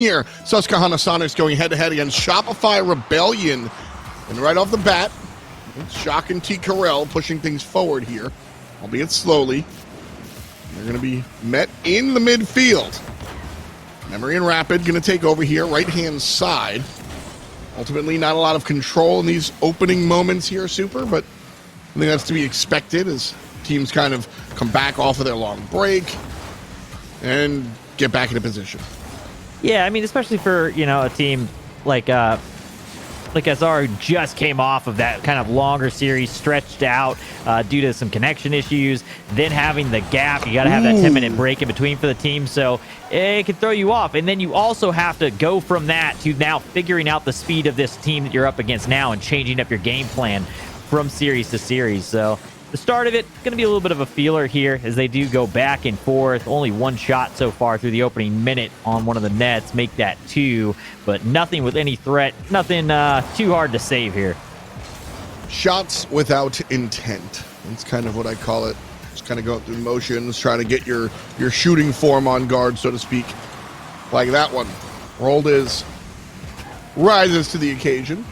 Here, Susquehanna Soniqs going head-to-head against Shopify Rebellion. And right off the bat, it's Shock and T. Carell pushing things forward here, albeit slowly. They're going to be met in the midfield. Memory and Rapid going to take over here, right-hand side. Ultimately, not a lot of control in these opening moments here, Super, but I think that's to be expected as teams kind of come back off of their long break and get back into position. Yeah, I mean, especially for, a team like SR, who just came off of that kind of longer series, stretched out due to some connection issues, then having the gap. You got to have that 10-minute break in between for the team, so it can throw you off. And then you also have to go from that to now figuring out the speed of this team that you're up against now and changing up your game plan from series to series. So the start of it, going to be a little bit of a feeler here as they do go back and forth. Only one shot so far through the opening minute on one of the nets. Make that two, but nothing with any threat. Nothing too hard to save here. Shots without intent. That's kind of what I call it. Just kind of going through motions, trying to get your shooting form on guard, so to speak. Like that one. Rolled is rises to the occasion.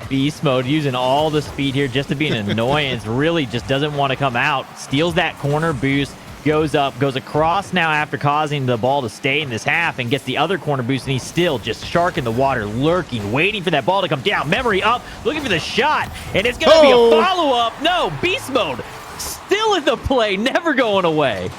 Beast mode using all the speed here just to be an annoyance. Really just doesn't want to come out. Steals that corner boost, goes up, goes across now after causing the ball to stay in this half, and gets the other corner boost, and he's still just shark in the water, lurking, waiting for that ball to come down. Memory up, looking for the shot, and it's going to be a follow-up. No, beast mode still in the play, never going away.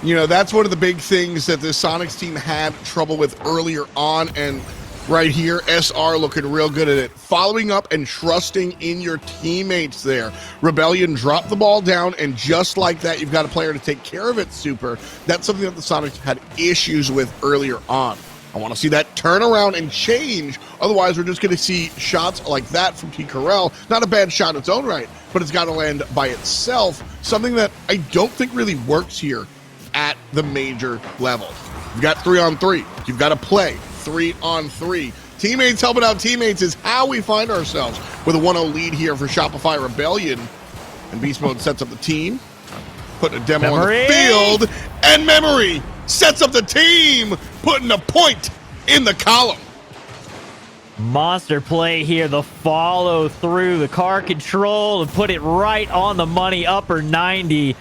That's one of the big things that the Sonics team had trouble with earlier on, and right here, SR looking real good at it. Following up and trusting in your teammates there. Rebellion dropped the ball down, and just like that, you've got a player to take care of it, Super. That's something that the Sonics had issues with earlier on. I want to see that turn around and change. Otherwise, we're just going to see shots like that from T. Carell. Not a bad shot in its own right, but it's got to land by itself. Something that I don't think really works here at the major level. You've got 3-on-3. You've got to play 3-on-3. Teammates helping out teammates is how we find ourselves with a 1-0 lead here for Shopify Rebellion. And Beast Mode sets up the team, putting a demo on the field, and Memory sets up the team, putting a point in the column. Monster play here, the follow through, the car control, and put it right on the money, upper 90.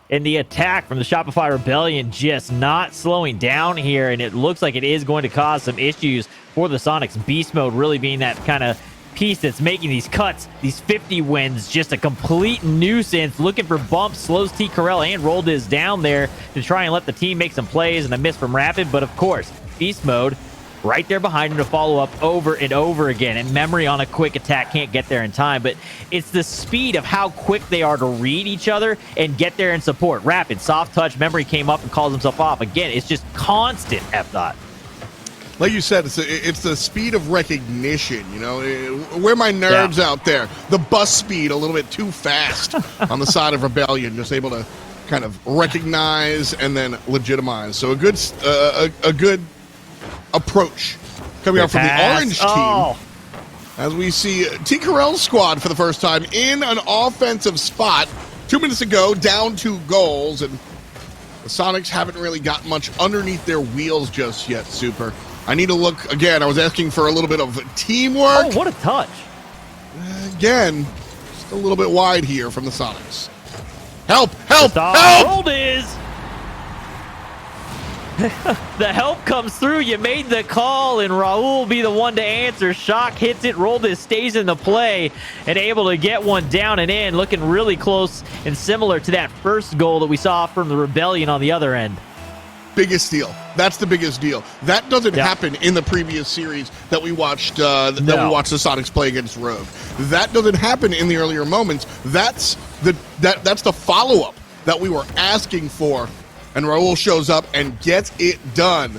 And the attack from the Shopify Rebellion just not slowing down here, and it looks like it is going to cause some issues for the Sonics. Beast Mode really being that kind of piece that's making these cuts, these 50 wins, just a complete nuisance. Looking for bumps, slows T. Carell and Rolled is down there to try and let the team make some plays, and a miss from Rapid. But of course, Beast Mode right there behind him to follow up over and over again. And Memory on a quick attack can't get there in time, but it's the speed of how quick they are to read each other and get there and support. Rapid, soft touch, Memory came up and calls himself off. Again, it's just constant F-Dot. Like you said, it's the speed of recognition, Where my nerves out there. The bus speed a little bit too fast on the side of Rebellion, just able to kind of recognize and then legitimize. So a good approach coming out from the orange team as we see T. Carell's squad for the first time in an offensive spot. 2 minutes ago, down 2 goals, and the Sonics haven't really got much underneath their wheels just yet, Super. I need to look again. I was asking for a little bit of teamwork. Oh, what a touch. Again, just a little bit wide here from the Sonics. Help! Rolled is. The help comes through. You made the call, and Raul will be the one to answer. Shock hits it. Roldis stays in the play and able to get one down and in. Looking really close and similar to that first goal that we saw from the Rebellion on the other end. Biggest deal. That's the biggest deal. That doesn't happen in the previous series that we watched. That we watched the Sonics play against Rogue. That doesn't happen in the earlier moments. That's the follow-up that we were asking for. And Raul shows up and gets it done.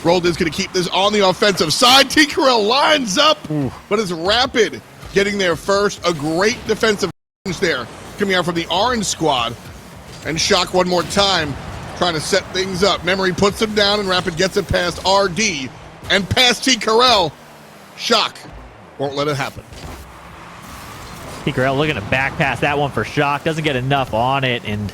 Rold is going to keep this on the offensive side. T. Carell lines up, but it's Rapid getting there first. A great defensive there coming out from the orange squad. And Shock one more time, trying to set things up. Memory puts him down, and Rapid gets it past RD and past T. Carell. Shock won't let it happen. T. Carell looking to back pass that one for Shock. Doesn't get enough on it, and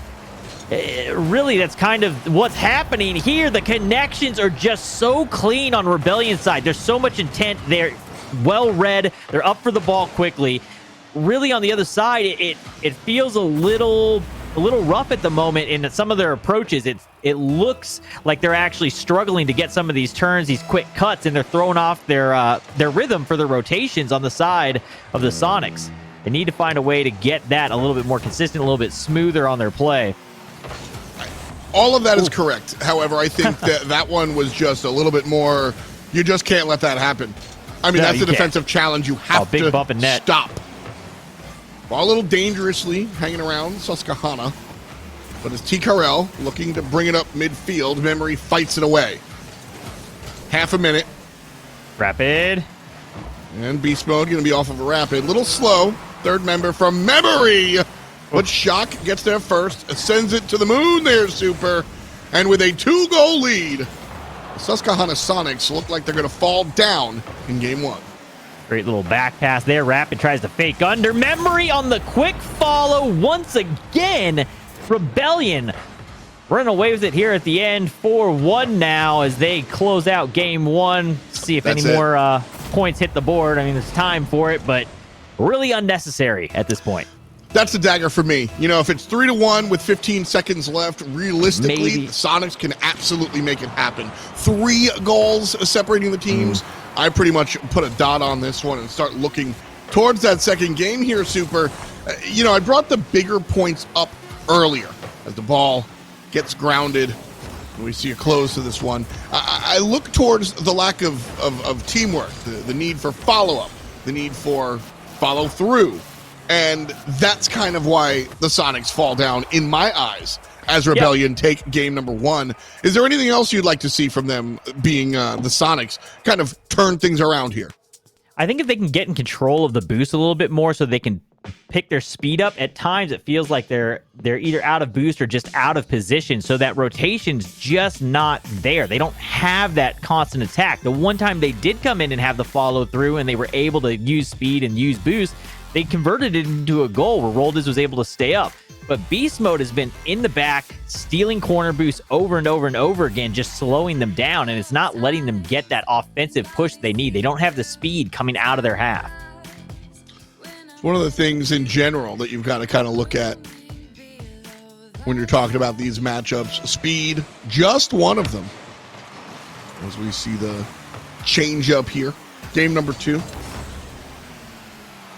Really, that's kind of what's happening here. The connections are just so clean on Rebellion's side. There's so much intent. They're well read. They're up for the ball quickly. Really, on the other side, it feels a little rough at the moment in some of their approaches. It looks like they're actually struggling to get some of these turns, these quick cuts, and they're throwing off their rhythm for their rotations on the side of the Sonics. They need to find a way to get that a little bit more consistent, a little bit smoother on their play. All of that is correct. However, I think that one was just a little bit more. You just can't let that happen. I mean, that's a defensive challenge. You have big to bump in net. Stop. Ball a little dangerously hanging around Susquehanna. But it's T. Carell looking to bring it up midfield. Memory fights it away. Half a minute. Rapid. And Beast Mode going to be off of a rapid. Little slow. Third member from Memory. But Shock gets there first, sends it to the moon there, Super. And with a 2-goal lead, the Susquehanna Soniqs look like they're going to fall down in game one. Great little back pass there. Rapid tries to fake under. Memory on the quick follow once again. Rebellion running away with it here at the end. 4-1 now as they close out game one. See if any more points hit the board. I mean, there's time for it, but really unnecessary at this point. That's the dagger for me. You know, if it's 3-1 with 15 seconds left, realistically, the Sonics can absolutely make it happen. 3 goals separating the teams. I pretty much put a dot on this one and start looking towards that second game here, Super. You know, I brought the bigger points up earlier as the ball gets grounded and we see a close to this one. I look towards the lack of teamwork, the need for follow-up, the need for follow-through. And that's kind of why the Sonics fall down, in my eyes, as Rebellion take game number one. Is there anything else you'd like to see from them, being the Sonics, kind of turn things around here? I think if they can get in control of the boost a little bit more so they can pick their speed up, at times it feels like they're either out of boost or just out of position, so that rotation's just not there. They don't have that constant attack. The one time they did come in and have the follow through and they were able to use speed and use boost, they converted it into a goal where Roldes was able to stay up. But Beast Mode has been in the back, stealing corner boosts over and over and over again, just slowing them down, and it's not letting them get that offensive push they need. They don't have the speed coming out of their half. It's one of the things in general that you've got to kind of look at when you're talking about these matchups. Speed, just one of them. As we see the change up here. Game number 2.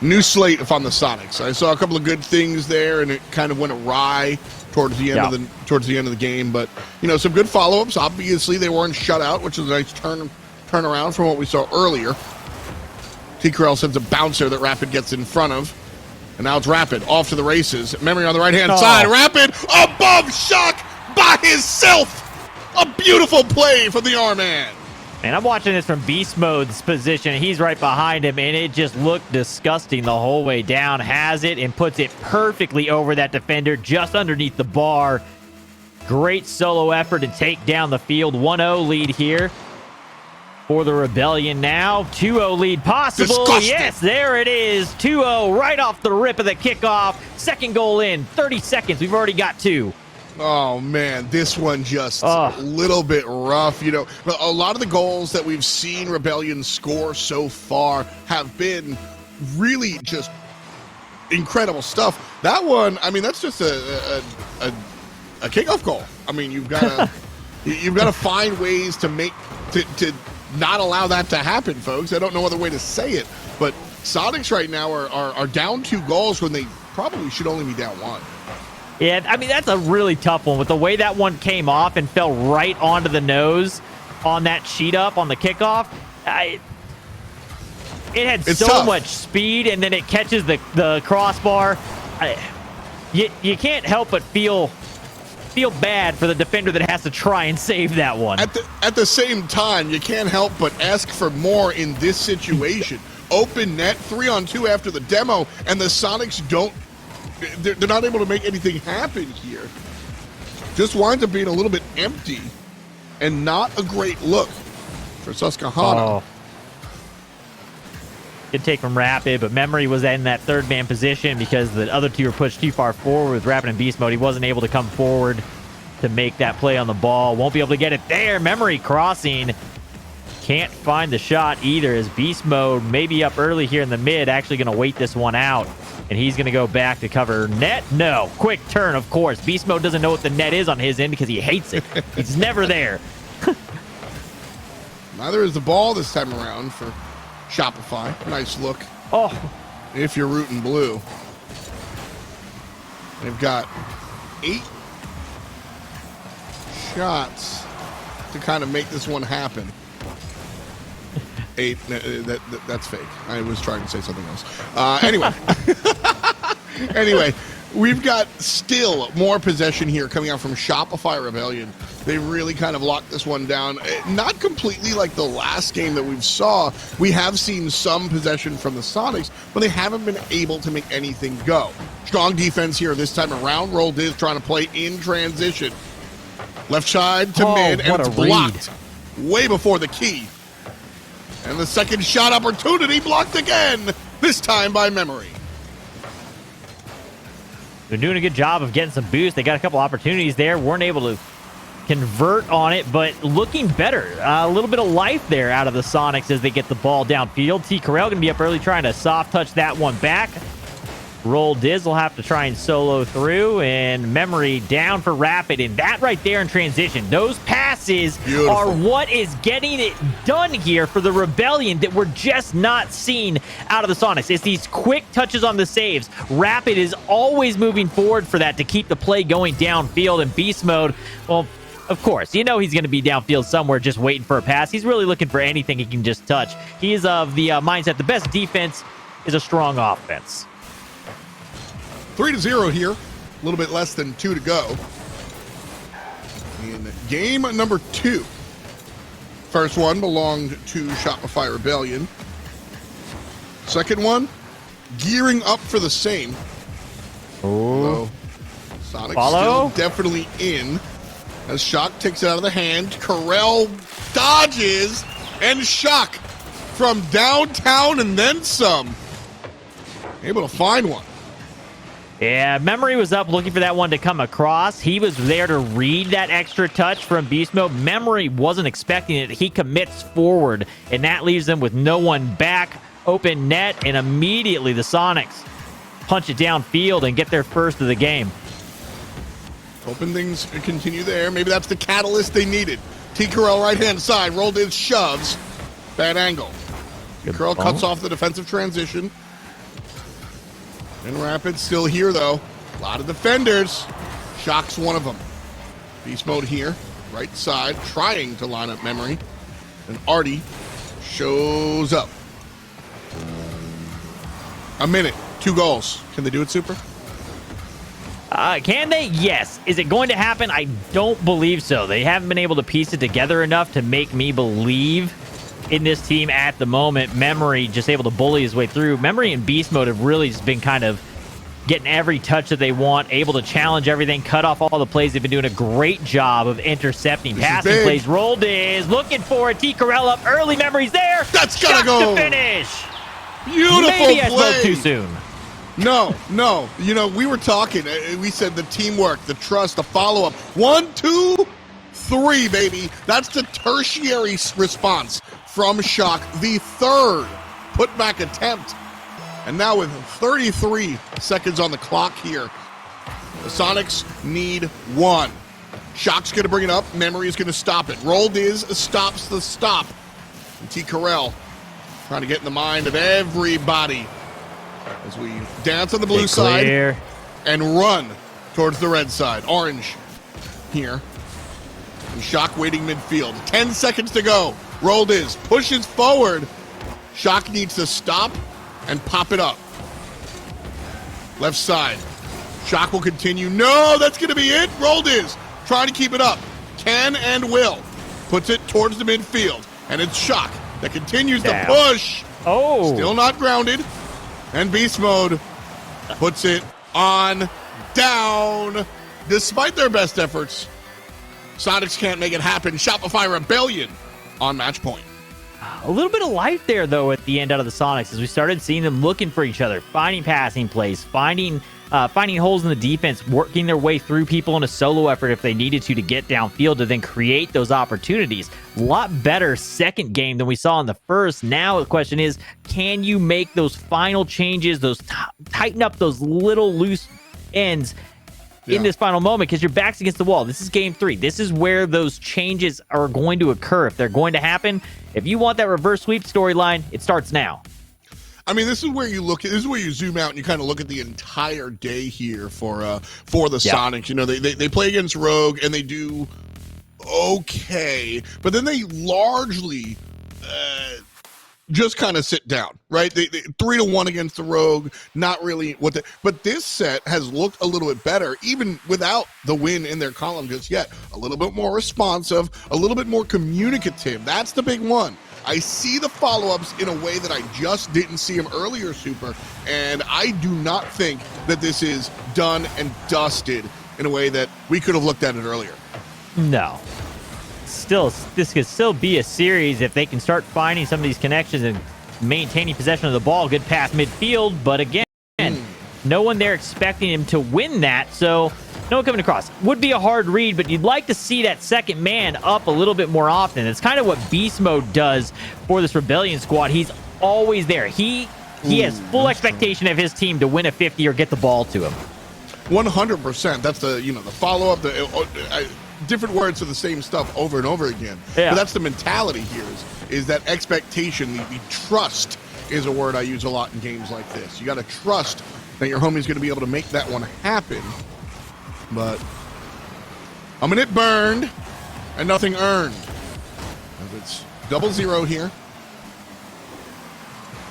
New slate if on the Sonics. I saw a couple of good things there, and it kind of went awry towards the end of the game. But you know, some good follow-ups. Obviously, they weren't shut out, which is a nice turnaround from what we saw earlier. T. Carell sends a bouncer that Rapid gets in front of, and now it's Rapid off to the races. Memory on the right-hand side. Rapid above Shock by himself. A beautiful play from the R-Man. And I'm watching this from Beast Mode's position. He's right behind him, and it just looked disgusting the whole way down. Has it and puts it perfectly over that defender just underneath the bar. Great solo effort to take down the field. 1-0 lead here for the Rebellion now. 2-0 lead possible. Disgusting. Yes, there it is. 2-0 right off the rip of the kickoff. Second goal in 30 seconds. We've already got 2. Oh, man, this one just a little bit rough. You know, a lot of the goals that we've seen Rebellion score so far have been really just incredible stuff. That one, I mean, that's just a kickoff goal. I mean, you've got to find ways to make to not allow that to happen, folks. I don't know other way to say it, but Sonics right now are down 2 goals when they probably should only be down 1. Yeah, I mean, that's a really tough one with the way that one came off and fell right onto the nose on that sheet up on the kickoff. It had so much speed, and then it catches the crossbar. You can't help but feel bad for the defender that has to try and save that one. At the same time, you can't help but ask for more in this situation. Open net, 3-on-2 after the demo, and the Sonics they're not able to make anything happen here. Just winds up being a little bit empty and not a great look for Susquehanna. Good take from Rapid, but Memory was in that third man position because the other two were pushed too far forward with Rapid and Beast Mode. He wasn't able to come forward to make that play on the ball. Won't be able to get it there. Memory crossing. Can't find the shot either as Beast Mode maybe up early here in the mid. Actually going to wait this one out. And he's going to go back to cover net. No. Quick turn, of course. Beast Mode doesn't know what the net is on his end because he hates it. He's never there. Neither is the ball this time around for Shopify. Nice look. Oh. If you're rooting blue. They've got 8 shots to kind of make this one happen. 8. That's fake. I was trying to say something else. Anyway, we've got still more possession here coming out from Shopify Rebellion. They really kind of locked this one down. Not completely like the last game that we've saw. We have seen some possession from the Sonics, but they haven't been able to make anything go. Strong defense here this time around. Roll Diz trying to play in transition. Left side to mid, and it's blocked way before the key. And the second shot opportunity blocked again, this time by Memory. They're doing a good job of getting some boost. They got a couple opportunities there. Weren't able to convert on it, but looking better. A little bit of life there out of the Sonics as they get the ball downfield. T. Corral going to be up early trying to soft touch that one back. Roll Diz will have to try and solo through, and Memory down for Rapid, and that right there in transition. Those passes are what is getting it done here for the Rebellion that we're just not seeing out of the Sonics. It's these quick touches on the saves. Rapid is always moving forward for that to keep the play going downfield, and Beast Mode, well, of course, you know he's going to be downfield somewhere just waiting for a pass. He's really looking for anything he can just touch. He is of the mindset the best defense is a strong offense. 3-0 here. A little bit less than 2 to go. In game number 2. First one belonged to Shopify Rebellion. Second one, gearing up for the same. Oh. Sonic Follow. still definitely in. As Shock takes it out of the hand. Corral dodges. And Shock from downtown and then some. Able to find one. Yeah, Memory was up looking for that one to come across. He was there to read that extra touch from Beast Mode. Memory wasn't expecting it. He commits forward, and that leaves them with no one back. Open net, and immediately the Sonics punch it downfield and get their first of the game. Hoping things continue there. Maybe that's the catalyst they needed. T. Corral right-hand side. Rolled in, shoves. Bad angle. Corral cuts off the defensive transition. And Rapid still here, though. A lot of defenders. Shock's one of them. Beast Mode here. Right side. Trying to line up Memory. And Artie shows up. A minute. 2 goals. Can they do it, Super? Can they? Yes. Is it going to happen? I don't believe so. They haven't been able to piece it together enough to make me believe in this team at the moment. Memory just able to bully his way through. Memory and Beast Mode have really just been kind of getting every touch that they want, able to challenge everything, cut off all the plays. They've been doing a great job of intercepting passing plays. Rolled is looking for it. T. Corral up early. Memory's there. That's gotta go. To finish. Beautiful Maybe play. I spoke too soon. No. You know, we were talking. We said the teamwork, the trust, the follow-up. 1, 2, 3, baby. That's the tertiary response from Shock. The third putback attempt. And now with 33 seconds on the clock here, the Sonics need 1. Shock's going to bring it up. Memory is going to stop it. Rolled is stops the stop. And T. Corral trying to get in the mind of everybody as we dance on the blue side and run towards the red side. Orange here. And Shock waiting midfield. 10 seconds to go. Rolled is pushes forward. Shock needs to stop and pop it up. Left side. Shock will continue. No, that's going to be it. Rolled is trying to keep it up. Can and will. Puts it towards the midfield. And it's Shock that continues to push. Oh. Still not grounded. And Beast Mode puts it on down. Despite their best efforts, Sonics can't make it happen. Shopify Rebellion on match point. A little bit of life there, though, at the end out of the Sonics, as we started seeing them looking for each other, finding passing plays, finding holes in the defense, working their way through people in a solo effort if they needed to get downfield to then create those opportunities. A lot better second game than we saw in the first. Now the question is, can you make those final changes, tighten up those little loose ends in this final moment, because your back's against the wall. This is game 3. This is where those changes are going to occur. If they're going to happen, if you want that reverse sweep storyline, it starts now. I mean, this is where you look at, this is where you zoom out and you kind of look at the entire day here for the Sonics. You know, they play against Rogue and they do okay, but then they largely just kind of sit down, right? They 3-1 against the Rogue, not really but this set has looked a little bit better, even without the win in their column just yet. A little bit more responsive, a little bit more communicative. That's the big one. I see the follow-ups in a way that I just didn't see them earlier, Super, and I do not think that this is done and dusted in a way that we could have looked at it earlier. No. This could still be a series if they can start finding some of these connections and maintaining possession of the ball. Good pass midfield, but again, no one there expecting him to win that, so no one coming across. Would be a hard read, but you'd like to see that second man up a little bit more often. It's kind of what Beast Mode does for this Rebellion squad. He's always there. He has full expectation of his team to win a 50 or get the ball to him. 100%. That's the follow-up, different words for the same stuff over and over again. Yeah. But that's the mentality here is that expectation, the trust is a word I use a lot in games like this. You got to trust that your homie's going to be able to make that one happen. But a minute burned and nothing earned. It's 0-0 here.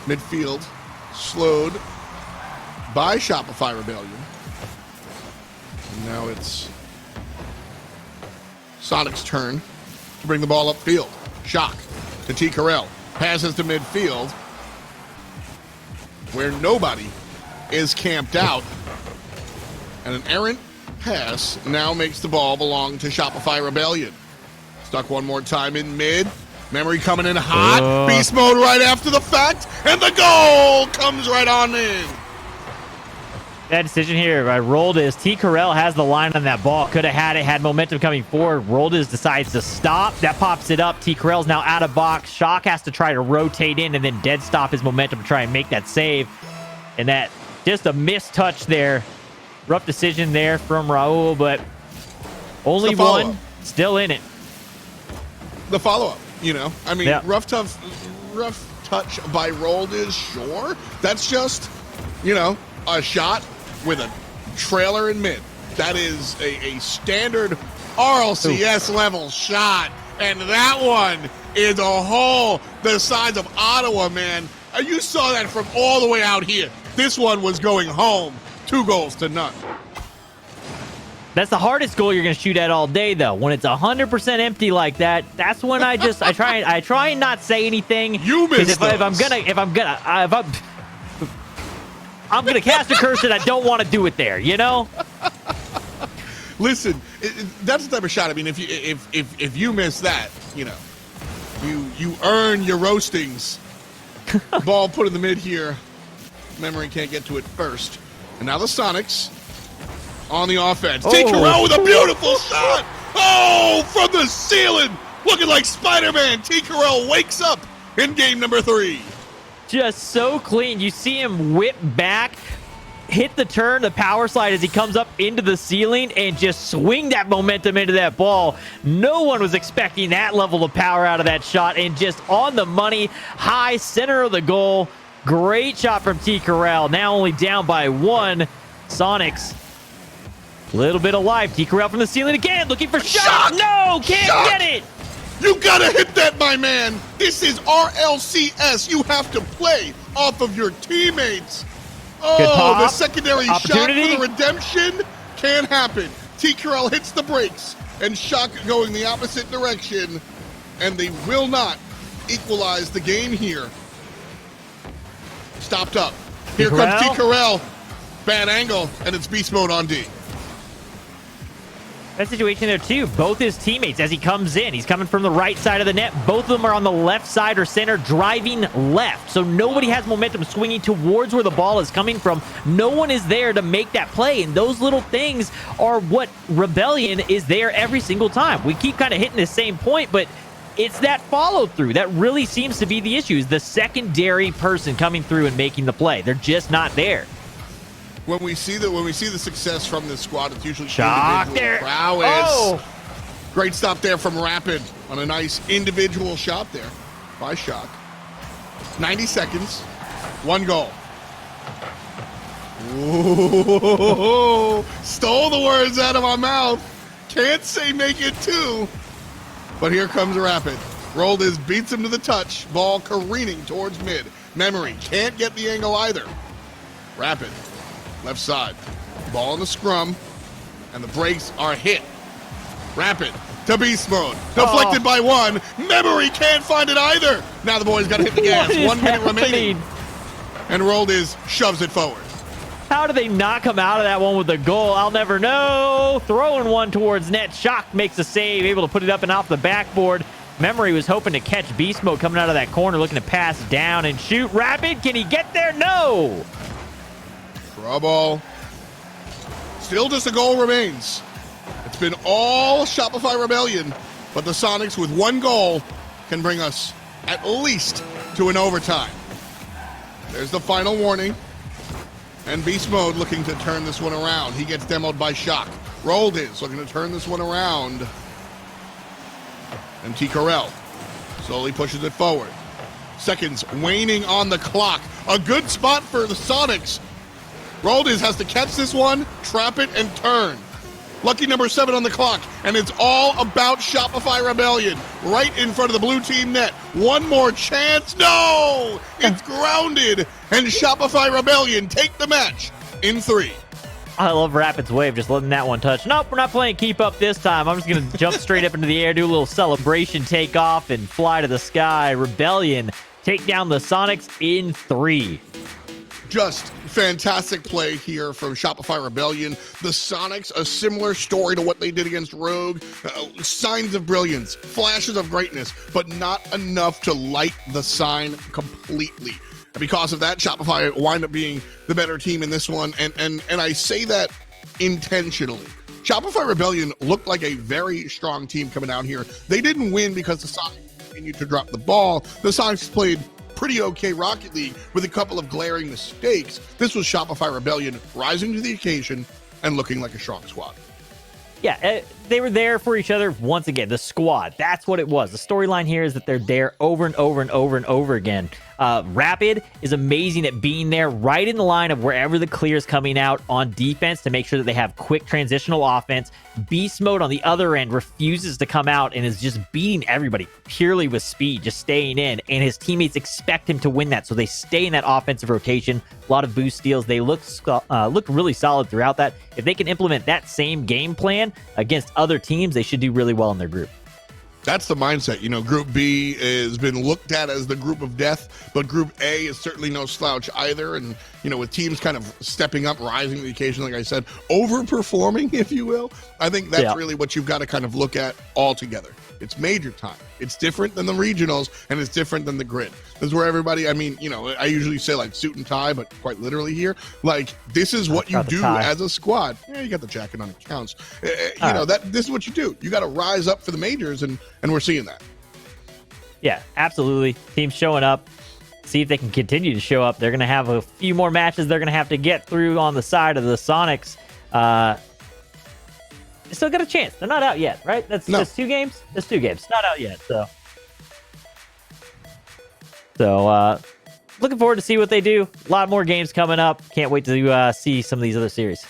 Midfield slowed by Shopify Rebellion. And now it's Sonic's turn to bring the ball upfield. Shock to T. Carell. Passes to midfield, where nobody is camped out. And an errant pass now makes the ball belong to Shopify Rebellion. Stuck one more time in mid. Memory coming in hot. Beast mode right after the fact. And the goal comes right on in. Bad decision here by Roldis. T. Carell has the line on that ball. Could have had it, had momentum coming forward. Roldis decides to stop. That pops it up. T. Carell's now out of box. Shock has to try to rotate in and then dead stop his momentum to try and make that save. And that, just a missed touch there. Rough decision there from Raul, but only one still in it. The follow-up, I mean, rough touch by Roldis, sure. That's just, a shot with a trailer in mid. That is a standard RLCS level shot. And that one is a hole the size of Ottawa, man. You saw that from all the way out here. This one was going home. 2-0. That's the hardest goal you're going to shoot at all day, though. When it's 100% empty like that, that's when I try and not say anything. You missed those. I'm gonna cast a curse and I don't want to do it there, Listen, that's the type of shot. I mean, if you miss that, you earn your roastings. Ball put in the mid here. Memory can't get to it first. And now the Sonics on the offense. T. Carell with a beautiful shot. Oh, from the ceiling. Looking like Spider-Man. T. Carell wakes up in game number 3. Just so clean. You see him whip back, hit the turn, the power slide as he comes up into the ceiling, and just swing that momentum into that ball. No one was expecting that level of power out of that shot, and just on the money, high center of the goal. Great shot from T. Carell. Now only down by 1. Sonics, a little bit of life. T. Carell from the ceiling again, looking for shot. No, can't get it. You gotta hit that, my man. This is RLCS. You have to play off of your teammates. Oh, the secondary shot for the redemption can't happen. T. Carell hits the brakes, and Shock going the opposite direction, and they will not equalize the game here. Stopped up. Here comes T. Carell. Bad angle, and it's beast mode on D. That situation there too. Both his teammates, as he comes in, he's coming from the right side of the net. Both of them are on the left side or center, driving left. So nobody has momentum swinging towards where the ball is coming from. No one is there to make that play. And those little things are what Rebellion is there every single time. We keep kind of hitting the same point, but it's that follow through that really seems to be the issue. Is the secondary person coming through and making the play. They're just not there. When we see the success from this squad, it's usually Shock individual there. prowess. Oh. Great stop there from Rapid on a nice individual shot there by Shock. 90 seconds, 1 goal. Ooh, stole the words out of my mouth. Can't say make it 2, but here comes Rapid. Rolled his, beats him to the touch. Ball careening towards mid. Memory can't get the angle either. Rapid. Left side. Ball in the scrum. And the brakes are hit. Rapid to beast mode. Deflected by 1. Memory can't find it either. Now the boys got to hit the gas. 1 minute remaining. And Rolled is shoves it forward. How do they not come out of that one with a goal? I'll never know. Throwing one towards net. Shock makes a save. Able to put it up and off the backboard. Memory was hoping to catch beast mode coming out of that corner. Looking to pass down and shoot. Rapid, can he get there? No. Trouble. Still just a goal remains. It's been all Shopify Rebellion, but the Sonics with 1 goal can bring us at least to an overtime. There's the final warning. And Beast Mode looking to turn this one around. He gets demoed by Shock. Rolled is looking to turn this one around. And T. Carell slowly pushes it forward. Seconds waning on the clock. A good spot for the Sonics. Roldiz has to catch this one, trap it, and turn. Lucky number 7 on the clock, and it's all about Shopify Rebellion. Right in front of the blue team net. One more chance. No! It's grounded, and Shopify Rebellion take the match in 3. I love Rapid's wave, just letting that one touch. Nope, we're not playing keep up this time. I'm just going to jump straight up into the air, do a little celebration, take off, and fly to the sky. Rebellion take down the Sonics in 3. Just fantastic play here from Shopify Rebellion. The Sonics, a similar story to what they did against Rogue. Signs of brilliance, flashes of greatness, but not enough to light the sign completely. And because of that, Shopify wind up being the better team in this one. And I say that intentionally. Shopify Rebellion looked like a very strong team coming out here. They didn't win because the Sonics continued to drop the ball. The Sonics played pretty okay Rocket League with a couple of glaring mistakes. This was Shopify Rebellion rising to the occasion and looking like a strong squad. Yeah, they were there for each other once again. The squad, that's what it was. The storyline here is that they're there over and over and over and over again. Rapid is amazing at being there right in the line of wherever the clear is coming out on defense to make sure that they have quick transitional offense. Beast Mode on the other end refuses to come out and is just beating everybody purely with speed, just staying in. And his teammates expect him to win that, so they stay in that offensive rotation. A lot of boost steals. They look really solid throughout that. If they can implement that same game plan against other teams, they should do really well in their group. That's the mindset. You know, Group B has been looked at as the group of death, but Group A is certainly no slouch either. And, you know, with teams kind of stepping up, rising to the occasion, like I said, overperforming, if you will, I think that's really what you've got to kind of look at all together. It's major time. It's different than the regionals, and it's different than the grid. This is where everybody, I mean, you know, I usually say like suit and tie, but quite literally here, like this is what you do as a squad. Yeah, you got the jacket on, it counts. You know, this is what you do. You got to rise up for the majors, and we're seeing that. Yeah, absolutely. Teams showing up. See if they can continue to show up. They're going to have a few more matches they're going to have to get through on the side of the Sonics. Still got a chance. They're not out yet, right? That's 2 games? That's 2 games. Not out yet, so looking forward to see what they do. A lot more games coming up. Can't wait to see some of these other series.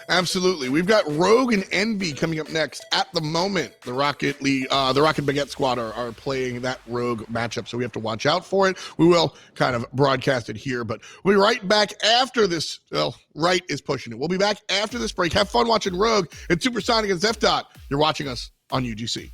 Absolutely. We've got Rogue and Envy coming up next. At the moment, the Rocket Baguette squad are playing that Rogue matchup, so we have to watch out for it. We will kind of broadcast it here, but we'll be right back after this. Well, right is pushing it. We'll be back after this break. Have fun watching Rogue and Supersonic against F-Dot. You're watching us on UGC.